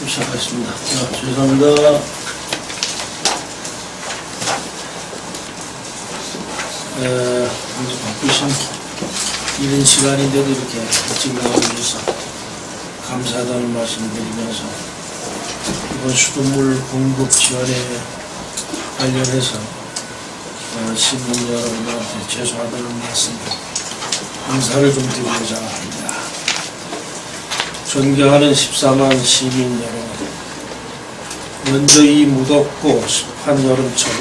시작하겠습니다. 죄송합니다. 바쁘신 이른 시간인데도 이렇게 일찍 나와주셔서 감사하다는 말씀을 드리면서 이번 수돗물 공급 지원에 관련해서 시민 여러분들한테 죄송하다는 말씀, 감사를 좀 드리고자 합니다. 존경하는 14만 시민 여러분, 먼저 이 무덥고 습한 여름철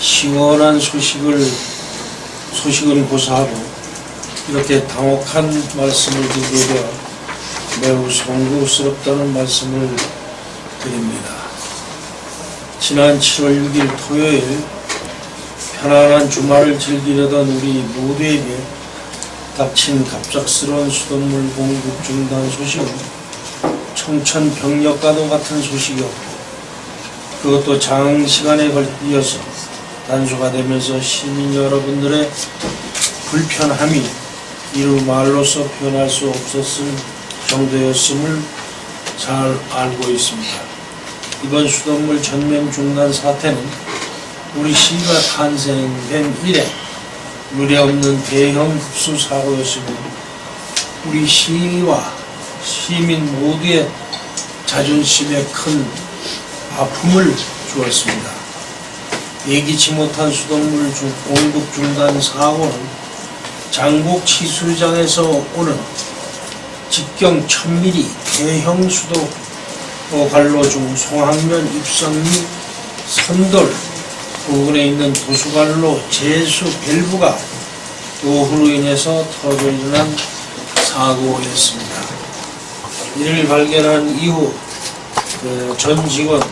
시원한 소식은 고사하고 이렇게 당혹한 말씀을 드리게 되어 매우 송구스럽다는 말씀을 드립니다. 지난 7월 6일 토요일 편안한 주말을 즐기려던 우리 모두에게 닥친 갑작스러운 수돗물 공급 중단 소식은 청천벽력과도 같은 소식이었고, 그것도 장시간에 걸려서 단수가 되면서 시민 여러분들의 불편함이 이루 말로서 표현할 수 없었을 정도였음을 잘 알고 있습니다. 이번 수돗물 전면 중단 사태는 우리 시가 탄생된 이래 유례없는 대형 급수 사고였으며 우리 시와 시민 모두의 자존심에 큰 아픔을 주었습니다. 예기치 못한 수돗물 공급 중단 사고는 장복 치수장에서 오는 직경 1000mm 대형 수도 관로 중 송악면 입성 및 선돌 부근에 있는 도수관로 제수 밸브가 노후로 인해서 터져 일어난 사고였습니다. 이를 발견한 이후 전 직원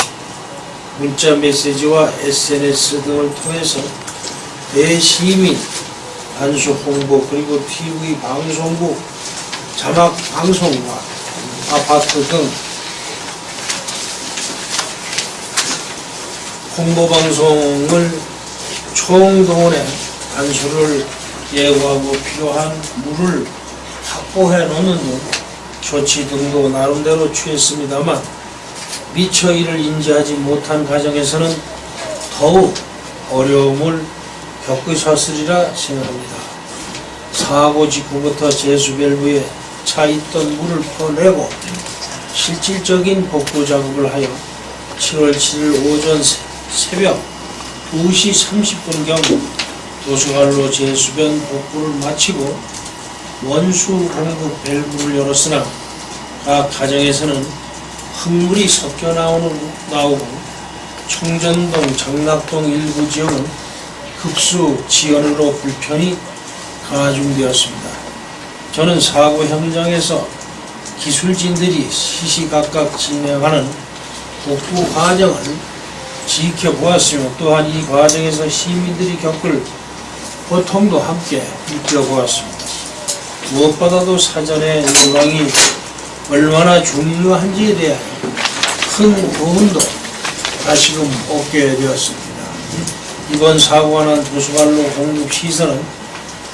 문자 메시지와 SNS 등을 통해서 대시민 단수 홍보 그리고 TV 방송국 자막 방송과 아파트 등 홍보 방송을 총동원해 단수를 예고하고 필요한 물을 확보해 놓는 등 조치 등도 나름대로 취했습니다만 미처 이를 인지하지 못한 가정에서는 더욱 어려움을 겪으셨으리라 생각합니다. 사고 직후부터 제수밸브에 차 있던 물을 퍼내고 실질적인 복구 작업을 하여 7월 7일 오전 새벽 2시 30분경 도수관로 제수변 복구를 마치고 원수 공급 밸브를 열었으나 각 가정에서는 흙물이 섞여 나오고 청전동, 장락동 일부 지역은 급수 지연으로 불편이 가중되었습니다. 저는 사고 현장에서 기술진들이 시시각각 진행하는 복구 과정을 지켜보았으며 또한 이 과정에서 시민들이 겪을 고통도 함께 느껴보았습니다. 무엇보다도 사전의 요강이 얼마나 중요한지에 대한 큰 교훈도 다시금 얻게 되었습니다. 이번 사고가 난 도수관로 공급 시설은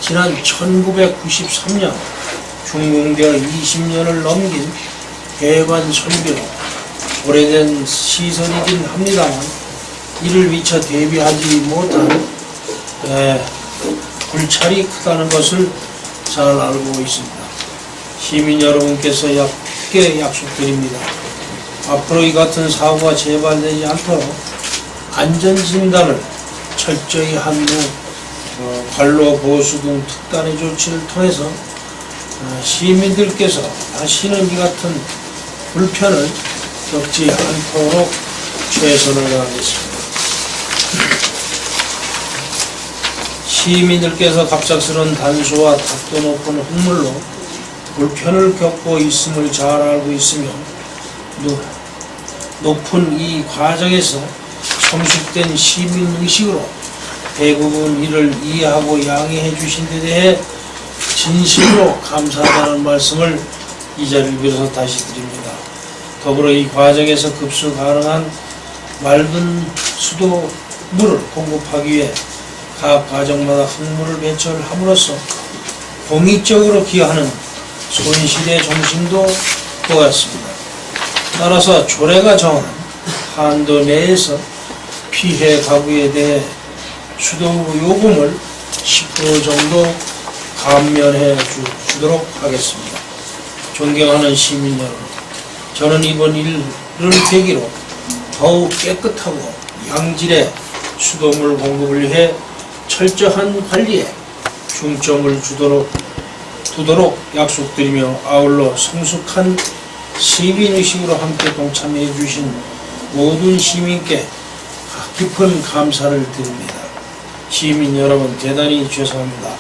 지난 1993년 준공되어 20년을 넘긴 배관 설비로 오래된 시설이긴 합니다만 이를 미처 대비하지 못한 불찰이 크다는 것을 잘 알고 있습니다. 시민 여러분께서 얇게 약속드립니다. 앞으로 이 같은 사고가 재발되지 않도록 안전진단을 철저히 한 후 관로 보수 등 특단의 조치를 통해서 시민들께서 다시는 이 같은 불편을 겪지 않도록 최선을 다하겠습니다. 시민들께서 갑작스러운 단수와 탁도 높은 흙물로 불편을 겪고 있음을 잘 알고 있으며 높은 이 과정에서 성숙된 시민의식으로 대부분 이를 이해하고 양해해 주신 데 대해 진심으로 감사하다는 말씀을 이 자리를 빌어서 다시 드립니다. 더불어 이 과정에서 급수 가능한 맑은 수도물을 공급하기 위해 각 가정마다 흙물을 배출을 함으로써 공익적으로 기여하는 손실의 정신도 보았습니다. 따라서 조례가 정한 한도 내에서 피해 가구에 대해 수도부 요금을 10% 정도 감면해 주도록 하겠습니다. 존경하는 시민 여러분, 저는 이번 일을 계기로 더욱 깨끗하고 양질의 수돗물 공급을 위해 철저한 관리에 중점을 두도록 약속드리며, 아울러 성숙한 시민의식으로 함께 동참해 주신 모든 시민께 깊은 감사를 드립니다. 시민 여러분, 대단히 죄송합니다.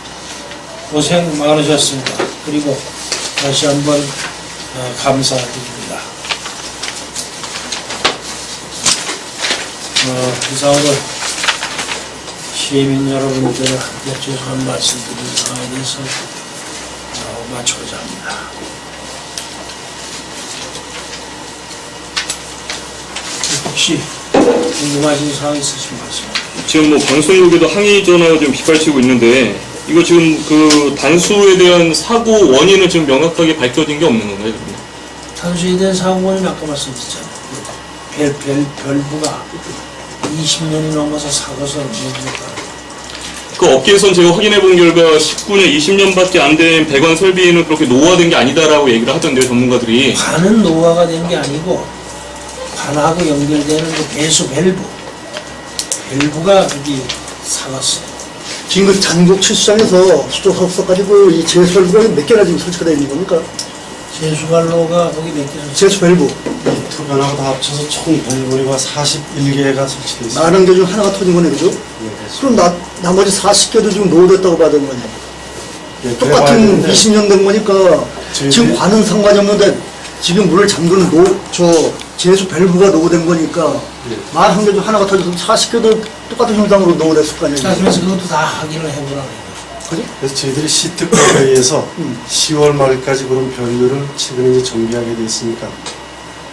고생 많으셨습니다. 그리고 다시 한번 감사드립니다. 이상으로 시민 여러분들한테 죄송한 말씀 드린 상황에 대해서 마치고자 합니다. 혹시 궁금하신 사항 있으신 말씀? 지금 뭐 방송국에도 항의 전화가 좀 빗발치고 있는데, 이거 지금 그 단수에 대한 사고 원인은 지금 명확하게 밝혀진 게 없는 건가요? 그러면? 단수에 대한 사고 원인은 아까 말씀드렸잖아요. 밸브가 20년이 넘어서 사고서 내주었다. 그 업계에선 제가 확인해 본 결과 19년, 20년밖에 안 된 배관 설비는 그렇게 노후화된 게 아니다라고 얘기를 하던데요, 전문가들이. 관은 노후화가 된 게 아니고, 관하고 연결되는 그 배수 밸브가 거기 사갔어요. 지금 그 장독 칠수장에서 수조사업소까지 이 제수밸브가 몇 개나 지금 설치가 되어 있는 겁니까? 제수관로가 거기 몇 개? 제수밸브. 두 변하고 다 합쳐서 총 밸브가 41개가 설치되어 있습니다. 많은 게 중 하나가 터진 거네, 그죠? 그럼 나머지 40개도 지금 노후됐다고 봐야 되는 거냐? 예, 똑같은 20년 된 거니까 지금 관은 상관이 없는데 지금 물을 잠그는 제수 밸브가 노후된 거니까 말 한 개 중 하나가 터져서 40개도 똑같은 형상으로 노후됐을 거 아니에요? 자, 그래서 그것도 다 확인을 해보라고 해요. 그죠? 그래서 저희들이 시특법에 의해서 10월 말까지 그런 변류를 최근에 이제 정비하게 돼 있으니까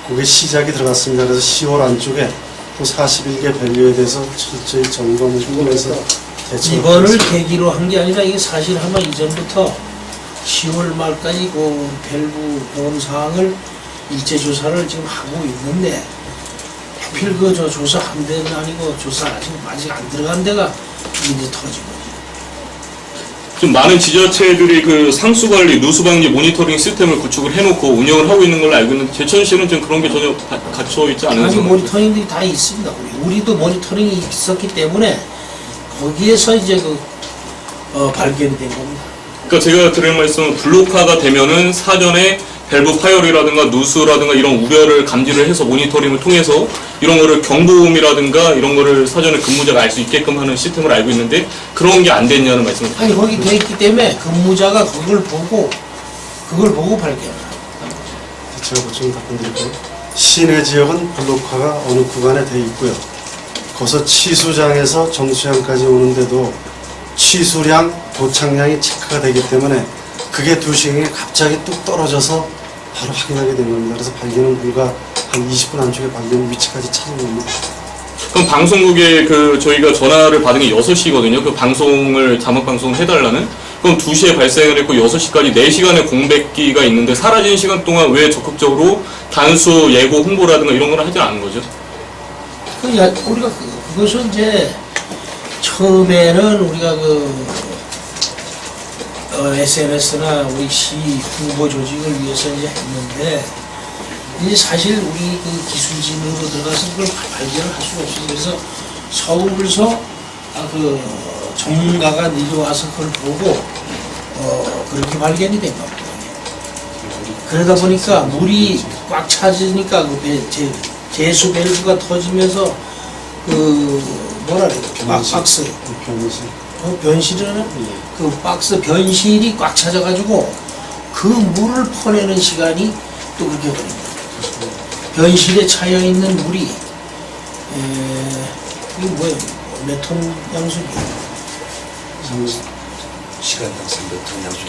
그게 시작이 들어갔습니다. 그래서 10월 안쪽에 또 41개 변류에 대해서 철저히 점검을 하면서 대처를 이번을 하겠습니다. 계기로 한 게 아니라 이게 사실 아마 이전부터 10월 말까지 그 밸브 보험 사항을 일제 조사를 지금 하고 있는데, 하필 저 조사 한 데는 아니고 조사 아직 안 들어간 데가 이제 터진 거죠. 좀 많은 지자체들이 그 상수관리, 누수방지 모니터링 시스템을 구축을 해놓고 운영을 하고 있는 걸로 알고 있는데, 제천시는 좀 그런 게 전혀 갖춰 있지 않은 아니, 상황이죠. 모니터링들이 다 있습니다. 우리도 모니터링이 있었기 때문에 거기에서 이제 발견이 된 겁니다. 그러니까 제가 드린 말씀은 블록화가 되면은 사전에 밸브 파열이라든가 누수라든가 이런 우려를 감지를 해서 모니터링을 통해서 이런 거를 경보음이라든가 이런 거를 사전에 근무자가 알 수 있게끔 하는 시스템을 알고 있는데, 그런 게 안 됐냐는 말씀을. 아니, 거기 돼 있기 때문에 근무자가 그걸 보고 발견을. 제가 보충 답변드릴게요. 시내 지역은 블록화가 어느 구간에 돼 있고요. 거기서 치수장에서 정수장까지 오는데도 취수량, 도착량이 체크가 되기 때문에 그게 2시간에 갑자기 뚝 떨어져서 바로 확인하게 된 겁니다. 그래서 발견은 불과 한 20분 안쪽에 발견 위치까지 찾은 겁니다. 그럼 방송국에 저희가 전화를 받은 게 6시거든요. 그 방송을, 자막 방송을 해달라는. 그럼 2시에 발생을 했고 6시까지 4시간의 공백기가 있는데, 사라진 시간 동안 왜 적극적으로 단수 예고 홍보라든가 이런 걸 하지 않은 거죠? 우리가 그것은 이제 처음에는 우리가 SNS나 우리 시 홍보 조직을 위해서 이제 했는데, 이제 사실 우리 기술진으로 들어가서 그걸 발견을 할 수가 없어요. 그래서 서울서 전문가가 내려와서 그걸 보고 그렇게 발견이 된 겁니다. 그러다 보니까 물이 꽉 차지니까 제수 밸브가 터지면서 박스 변실은 그 박스 변실이 꽉 차져가지고 그 물을 퍼내는 시간이 또 그렇게 걸립니다. 변실에 차여 있는 물이 이게 뭐예요? 몇 톤 양수기예요? 시간당 300톤 양수.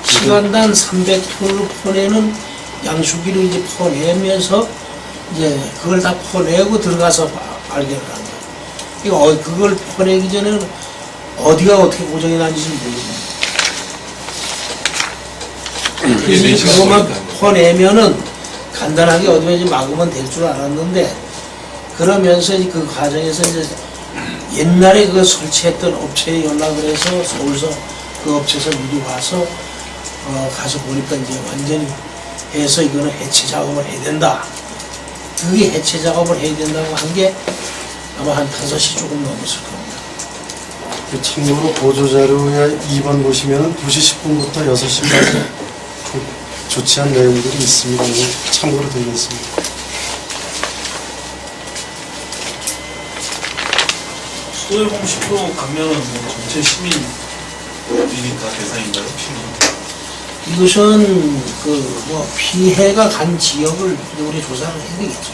시간당 300톤을 퍼내는 양수기로 이제 퍼내면서 이제 그걸 다 퍼내고 들어가서 발견을 한 거예요. 그걸 퍼내기 전에는 어디가 어떻게 고정이 난지 모르겠어요. 그래서 그것만 퍼내면은 간단하게 어디에 이제 막으면 될 줄 알았는데 그러면서 이제 그 과정에서 이제 옛날에 그 설치했던 업체에 연락을 해서 서울서 그 업체에서 미리 와서 가서 보니까 이제 완전히 해서 이거는 해체 작업을 해야 된다. 그게 해체 작업을 해야 된다고 한 게 아마 한 5시 조금 넘었을 겁니다. 그 참고로 보조자료에 2번 보시면 2시 10분부터 6시까지 조치한 내용들이 있습니다. 이거 참고로 드리겠습니다. 수도의 공식으로 가면은 뭐 전체 시민들이 다 대상인가요? 이것은 그 뭐 피해가 간 지역을 우리 조사를 해야 되겠죠.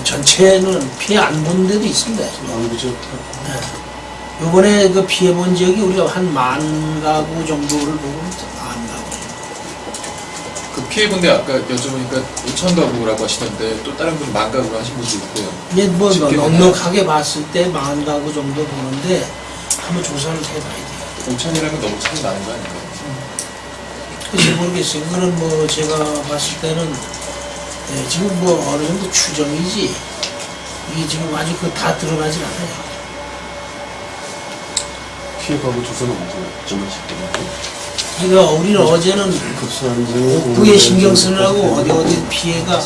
전체는 피해 안 본 데도 있습니다. 안부죠. 이번에 그 피해 본 지역이 우리가 한 10,000 가구 정도를 보고 있죠. 10,000 가구. 그 피해본데 아까 여쭤보니까 5천 가구라고 하시던데 또 다른 분 10,000가구로 하신 분도 있고요. 이제 뭐 집계 넉넉하게 봤을 때 10,000 가구 정도 보는데 한번 조사를 해봐야 돼요. 5천이라면 너무 차이 많은 거 아닌가요? 글쎄 모르겠어요. 그거는 뭐 제가 봤을 때는 지금 뭐 어느 정도 추정이지 이게 지금 아직 그 다 드러나진 않아요. 피해가고 조사는 어쩌면 싶거든요. 그러니까 우리는 어제는 복부에 신경 쓰느라고 어디 피해가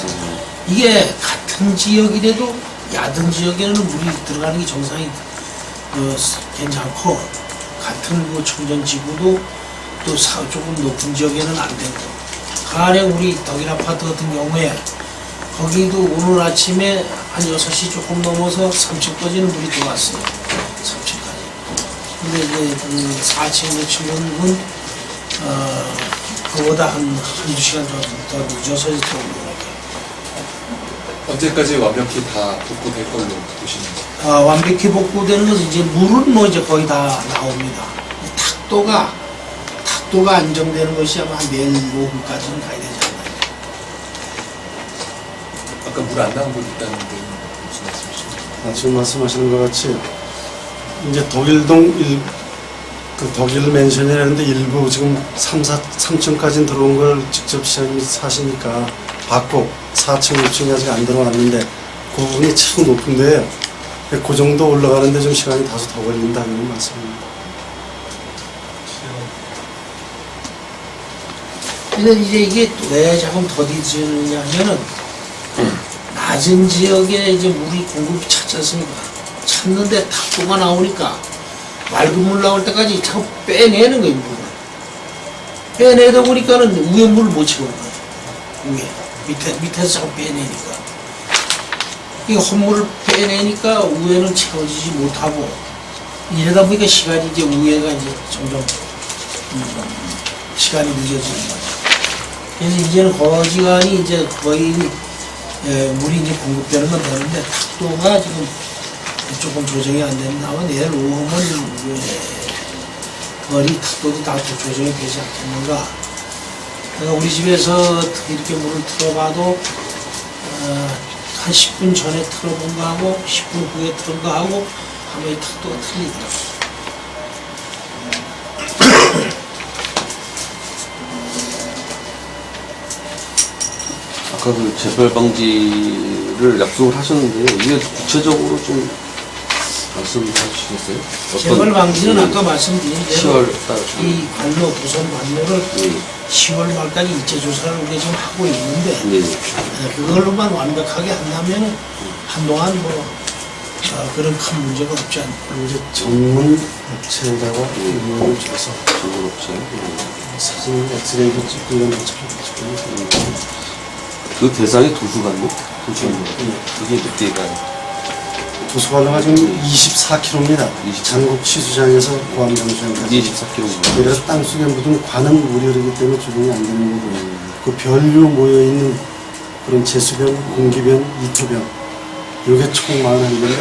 이게 같은 지역이라도 얕은 지역에는 물이 들어가는 게 정상이 괜찮고 같은 그 청정지구도 또 조금 높은 지역에는 안 되고 가령 우리 덕일 아파트 같은 경우에 거기도 오늘 아침에 한 6시 조금 넘어서 3층까지는 물이 들어왔어요. 3층까지. 근데 이제 4층, 5층은 그보다 한두 시간 더 늦어서 이제 들어오더라고요. 언제까지 완벽히 다 복구될 걸로 보시는지. 완벽히 복구되는 것은 이제 물은 뭐 이제 거의 다 나옵니다. 탁도가 안정되는 것이 아마 한 내일 오후까지는 가야 되지 않나요? 아까 물 안 나온 곳 있다는데 무슨 말씀이시죠? 지금 말씀하시는 것 같이 이제 그 독일 맨션이라는데 일부 지금 3층까지 들어온 걸 직접 시장님이 사시니까 받고 4층, 5층이 아직 안 들어왔는데 그 부분이 참 높은데 그 정도 올라가는데 좀 시간이 다소 더 걸린다는 말씀입니다. 근데 이제 이게 왜 조금 더디지느냐 하면은 낮은 지역에 이제 물이 공급이 찼지 않습니까? 찼는데 탁도가 나오니까 맑은 물 나올 때까지 자꾸 빼내는 거예요, 물을. 빼내다 보니까는 위에 물을 못 채우는 거예요. 밑에서 자꾸 빼내니까. 이 헛물을 빼내니까 위에는 채워지지 못하고 이러다 보니까 시간이 이제 위에가 이제 점점 시간이 늦어지는 거죠. 그래서 이제는 거지간히 이제 거의 물이 이제 공급되는 건 되는데 탁도가 지금 조금 조정이 안 된다면 내일 오후면 거리 탁도도 다 조정이 되지 않겠는가. 그러니까 우리 집에서 이렇게 물을 틀어봐도 한 10분 전에 틀어본 거하고 10분 후에 틀은 거하고 하면 이 탁도가 틀리더라고요. 아까 그 재발 방지를 약속을 하셨는데 이게 구체적으로 좀 말씀해 주시겠어요? 재발 방지는 아까 말씀드린 대로 10월 달 이 관로, 부선 관로를 10월 말까지 일제 조사를 우리가 지금 하고 있는데 그걸로만 완벽하게 한다면 한동안 그런 큰 문제가 없지 않을까. 이제 전문 업체에다가 인원을 줘서 전문 업체 사진 엑스레이도 찍고 이런 거 찍고 그 대상이 도수관로? 그게 몇 개가 도서관로가 지금 24km입니다. 전국 취수장에서 고암정수장까지 24km. 그래서 땅속에 묻은 관은 물이 흐르기 때문에 조정이 안 되는 거고 그 변류 모여있는 그런 제수변, 공기변, 이토변 이게 총 41개인데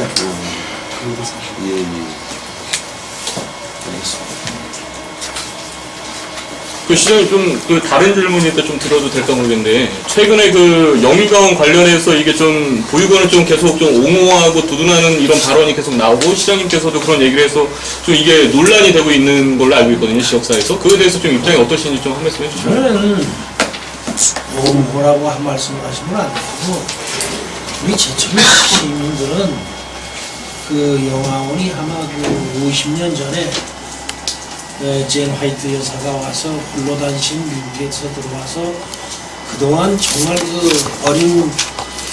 예. 알겠습니다. 그 시장님 좀 다른 질문인데 좀 들어도 될까 모르겠는데 최근에 그 영유가원 관련해서 이게 좀 보육원을 좀 계속 좀 옹호하고 두둔하는 이런 발언이 계속 나오고 시장님께서도 그런 얘기를 해서 좀 이게 논란이 되고 있는 걸로 알고 있거든요, 지역사회에서. 그거에 대해서 좀 입장이 어떠신지 좀 한 말씀 해주시면. 저는 뭐라고 한 말씀 하시면 안 되고, 우리 제천 시민들은 그 영화원이 아마 그 50년 전에 젠 화이트 여사가 와서 홀로 다니신 미국에서 들어와서 그동안 정말 그 어린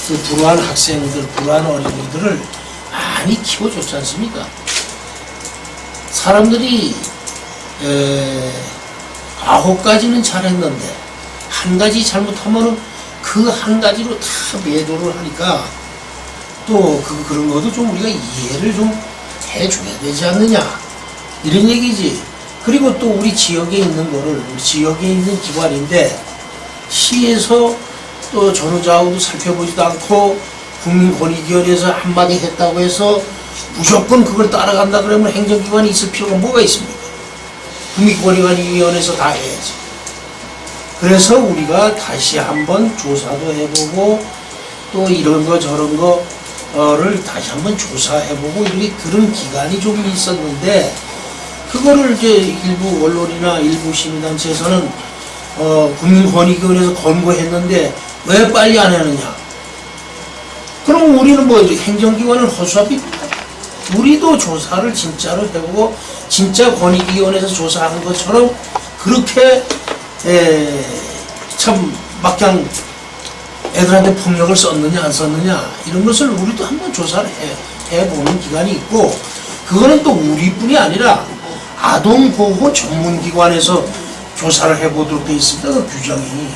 그 불우한 학생들, 불우한 어린이들을 많이 키워줬지 않습니까? 사람들이 9가지는 잘했는데 한 가지 잘못하면 그 한 가지로 다 매도를 하니까 또 그런 것도 좀 우리가 이해를 좀 해줘야 되지 않느냐 이런 얘기지. 그리고 또 우리 지역에 있는 거를 우리 지역에 있는 기관인데 시에서 또 전후좌우도 살펴보지도 않고 국민권익위원회에서 한마디 했다고 해서 무조건 그걸 따라간다 그러면 행정기관이 있을 필요가 뭐가 있습니까? 국민권익위원회에서 다 해야지. 그래서 우리가 다시 한번 조사도 해보고 또 이런 거 저런 거를 다시 한번 조사해보고 이렇게 그런 기간이 좀 있었는데 그거를 이제 일부 언론이나 일부 시민단체에서는 국민권익위원회에서 권고했는데 왜 빨리 안 하느냐? 그럼 우리는 뭐 행정기관을 허수아비입니까? 우리도 조사를 진짜로 해보고 진짜 권익위원회에서 조사하는 것처럼 그렇게 참 막장 애들한테 폭력을 썼느냐 안 썼느냐 이런 것을 우리도 한번 조사를 해보는 기간이 있고 그거는 또 우리뿐이 아니라 아동보호 전문기관에서 조사를 해보도록 돼 있습니다. 그 규정이.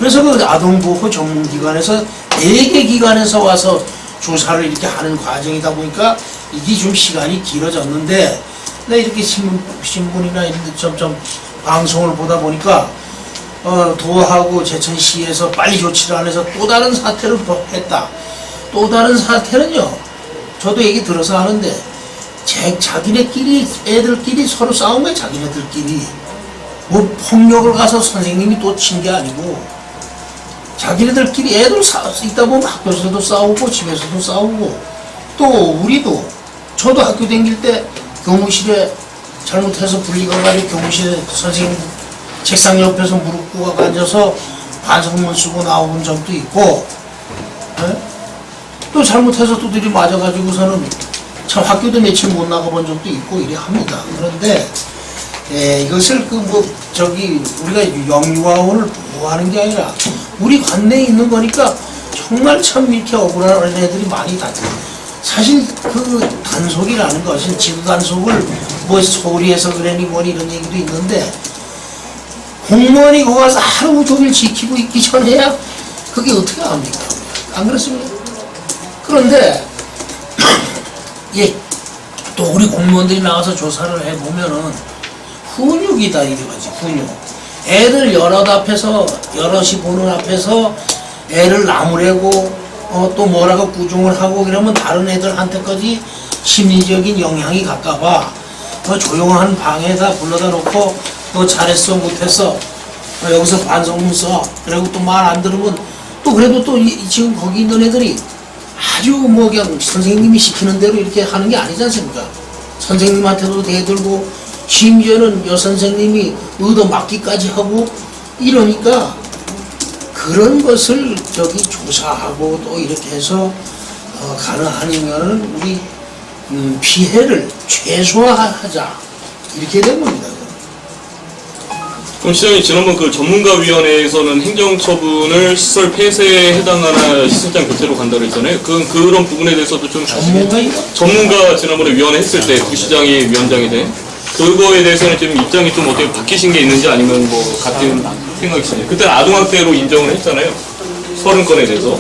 그래서 그 아동보호 전문기관에서 4개 기관에서 와서 조사를 이렇게 하는 과정이다 보니까 이게 좀 시간이 길어졌는데 나 이렇게 신문이나 이런 데 점점 방송을 보다 보니까 도하고 제천시에서 빨리 조치를 안 해서 또 다른 사태를 했다. 또 다른 사태는요. 저도 얘기 들어서 하는데 자기네끼리 애들끼리 서로 싸운 거야. 자기네들끼리. 뭐 폭력을 가서 선생님이 또 친 게 아니고 자기네들끼리 애들 있다 보면 학교에서도 싸우고 집에서도 싸우고 또 우리도 저도 학교 다닐 때 교무실에 잘못해서 분리가 가지고 교무실에 선생님 책상 옆에서 무릎 꿇고 앉아서 반성문 쓰고 나온 적도 있고 또 잘못해서 두들이 맞아가지고서는 참 학교도 며칠 못 나가본 적도 있고 이래 합니다. 그런데 이것을 우리가 영유아원을 보호하는 게 아니라 우리 관내에 있는 거니까 정말 참 이렇게 억울한 어린애들이 많이 다녀요. 사실 그 단속이라는 것은 지도 단속을 뭐 소리해서 그러니 뭐니 이런 얘기도 있는데 공무원이 거기 가서 하루 종일 지키고 있기 전에야 그게 어떻게 합니까? 안 그렇습니까? 그런데 또 우리 공무원들이 나와서 조사를 해보면은 훈육이다 이거지. 훈육. 애들 여럿이 보는 앞에서 애를 나무래고 또 뭐라고 꾸중을 하고 그러면 다른 애들한테까지 심리적인 영향이 갈까봐 조용한 방에다 불러다 놓고 너 잘했어 못했어 여기서 반성문 써 그리고 또 말 안 들으면 또 그래도 또 지금 거기 있는 애들이 아주 뭐 그냥 선생님이 시키는 대로 이렇게 하는 게 아니지 않습니까? 선생님한테도 대들고 심지어는 여선생님이 얻어맞기까지 하고 이러니까 그런 것을 조사하고 또 이렇게 해서 가능하면은 우리 피해를 최소화하자 이렇게 된 겁니다. 그럼 시장님 지난번 그 전문가위원회에서는 행정처분을 시설 폐쇄에 해당하나 시설장 교체로 간다고 했잖아요. 그런 부분에 대해서도 좀 전문가 지난번에 위원회 했을 때 부시장이 위원장이 돼 그거에 대해서는 지금 입장이 좀 어떻게 바뀌신 게 있는지 아니면 뭐 같은 생각이신지. 그때는 아동학대로 인정을 했잖아요. 30건에 대해서.